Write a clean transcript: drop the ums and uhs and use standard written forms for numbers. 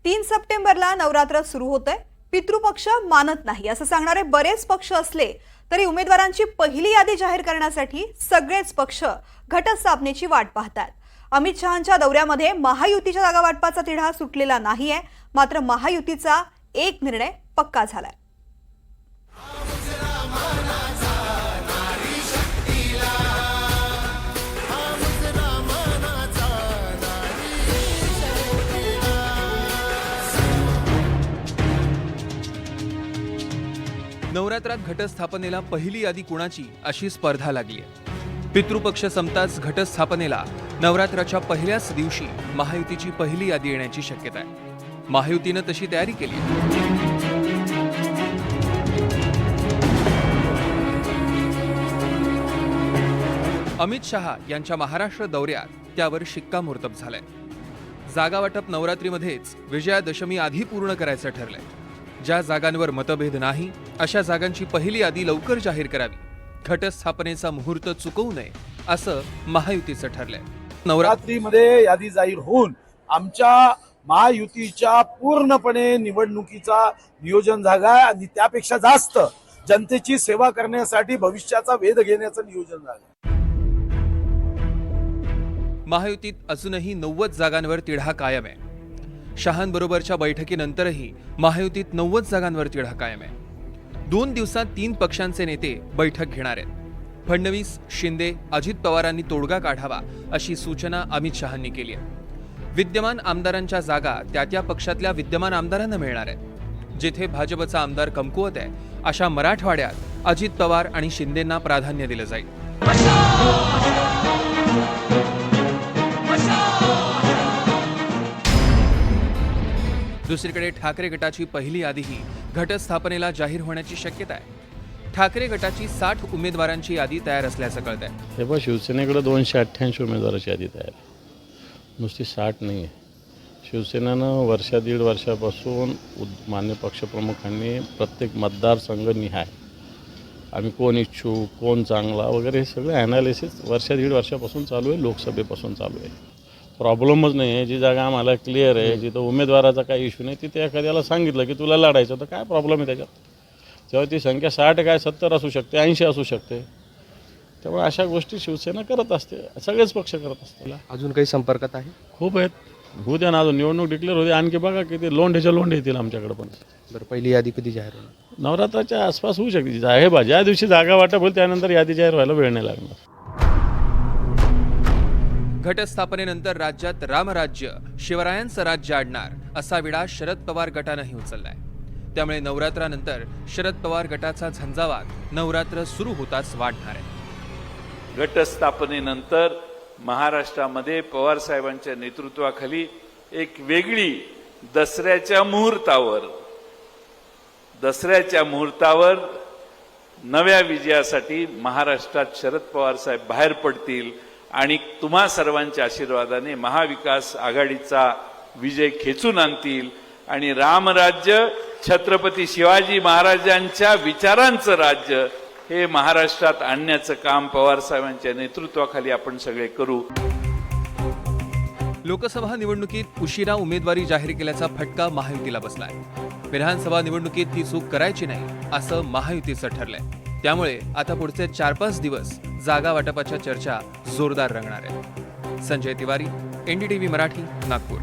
3 सप्टेंबरला नवरात्र सुरू होतंय. पितृपक्ष मानत नाही असं सांगणारे बरेच पक्ष असले तरी उमेदवारांची पहिली यादी जाहीर करण्यासाठी सगळेच पक्ष घटस्थापनेची वाट पाहतात. अमित शहांच्या दौऱ्यामध्ये महायुतीच्या जागा वाटपाचा तिढा सुटलेला नाहीये. मात्र महायुतीचा एक निर्णय पक्का झालाय. नवरात्रात घटस्थापनेला पहिली यादी कुणाची अशी स्पर्धा लागली आहे. पितृपक्ष संपताच घटस्थापनेला नवरात्राच्या पहिल्याच दिवशी महायुतीची पहिली यादी येण्याची शक्यता आहे. महायुतीनं तशी तयारी केली. अमित शहा यांच्या महाराष्ट्र दौऱ्यात त्यावर शिक्कामोर्तब झालंय. जागा वाटप नवरात्रीमध्येच विजयादशमी आधी पूर्ण करायचं ठरलंय. ज्या जागांवर मतभेद नाही अशा जागांची पहिली यादी लवकर जाहीर करावी. घटस्थापनेचा मुहूर्त चुकवू नये असं महायुतीचं ठरलंय. नवरात्रीमध्ये यादी जाहीर होऊन आमच्या महायुतीच्या पूर्णपणे निवडणुकीचा नियोजन झाला आणि त्यापेक्षा जास्त जनतेची सेवा करण्यासाठी भविष्याचा वेध घेण्याचं नियोजन झालं. महायुतीत अजूनही 90 जागांवर तिढा कायम आहे. शहांबरोबरच्या बैठकीनंतरही महायुतीत 90 जागांवर तिढा कायम आहे. 2 दिवसात 3 पक्षांचे नेते बैठक घेणार आहेत. फडणवीस, शिंदे, अजित पवारांनी तोडगा काढावा अशी सूचना अमित शहांनी केली आहे. विद्यमान आमदारांच्या जागा त्या पक्षातल्या विद्यमान आमदारांना मिळणार आहेत. जिथे भाजपचा आमदार कमकुवत आहे अशा मराठवाड्यात अजित पवार आणि शिंदेंना प्राधान्य दिलं जाईल. दुसरीकडे ठाकरे गटाची पहिली यादीही घटस्थापनेला जाहीर होण्याची शक्यता आहे. ठाकरे गटाची 60 उमेदवारांची यादी तयार असल्याचं कळतंय. हे बघ, शिवसेनेकडे 288 उमेदवाराची यादी तयार आहे, नुसती 60 नाही आहे. शिवसेनेनं दीड वर्षापासून मान्य पक्षप्रमुखांनी प्रत्येक मतदारसंघ निहाय आम्ही कोण इच्छुक, कोण चांगला वगैरे हे सगळं ॲनालिसिस दीड वर्षापासून चालू आहे. लोकसभेपासून चालू आहे. प्रॉब्लेमच नाही आहे. जी जागा आम्हाला क्लिअर आहे, जिथं उमेदवाराचा काही इश्यू नाही, तिथे एखाद्याला सांगितलं की तुला लढायचं तर काय प्रॉब्लेम आहे त्याच्यात. तेव्हा ती संख्या 60 काय 70 असू शकते, 80 असू शकते. त्यामुळे अशा गोष्टी शिवसेना करत असते, सगळेच पक्ष करत असतील. अजून काही संपर्कात आहे? खूप आहेत. होऊ द्या ना, अजून निवडणूक डिक्लेअर होते. आणखी बघा किती लोंढेच्या लोंढे येतील आमच्याकडे पण. बरं, पहिली यादी कधी जाहीर होणार? नवरात्राच्या आसपास होऊ शकते. हे बा, ज्या दिवशी जागा वाटप होईल त्यानंतर यादी जाहीर व्हायला वेळ नाही लागणार. घटस्थापनेनंतर राज्यात रामराज्य, शिवरायांचं राज्य आणणार असा विडा शरद पवार गटानंही उचललाय. त्यामुळे नवरात्रानंतर शरद पवार गटाचा झंझावात नवरात्र सुरू होताच वाढणार आहे. घटस्थापनेनंतर महाराष्ट्रामध्ये पवार साहेबांच्या नेतृत्वाखाली एक वेगळी दसऱ्याच्या मुहूर्तावर नव्या विजयासाठी महाराष्ट्रात शरद पवार साहेब बाहेर पडतील आणि तुम्हा सर्वांच्या आशीर्वादाने महाविकास आघाडीचा विजय खेचून आणतील आणि रामराज्य, छत्रपती शिवाजी महाराजांच्या विचारांचं राज्य हे महाराष्ट्रात आणण्याचं काम पवार साहेबांच्या नेतृत्वाखाली आपण सगळे करू. लोकसभा निवडणुकीत उशिरा उमेदवारी जाहीर केल्याचा फटका महायुतीला बसलाय. विधानसभा निवडणुकीत ही चूक करायची नाही असं महायुतीचं ठरलंय. त्यामुळे आता पुढचे 4-5 दिवस जागा वाटपाच्या चर्चा जोरदार रंगणार आहे. संजय तिवारी, NDTV मराठी, नागपूर.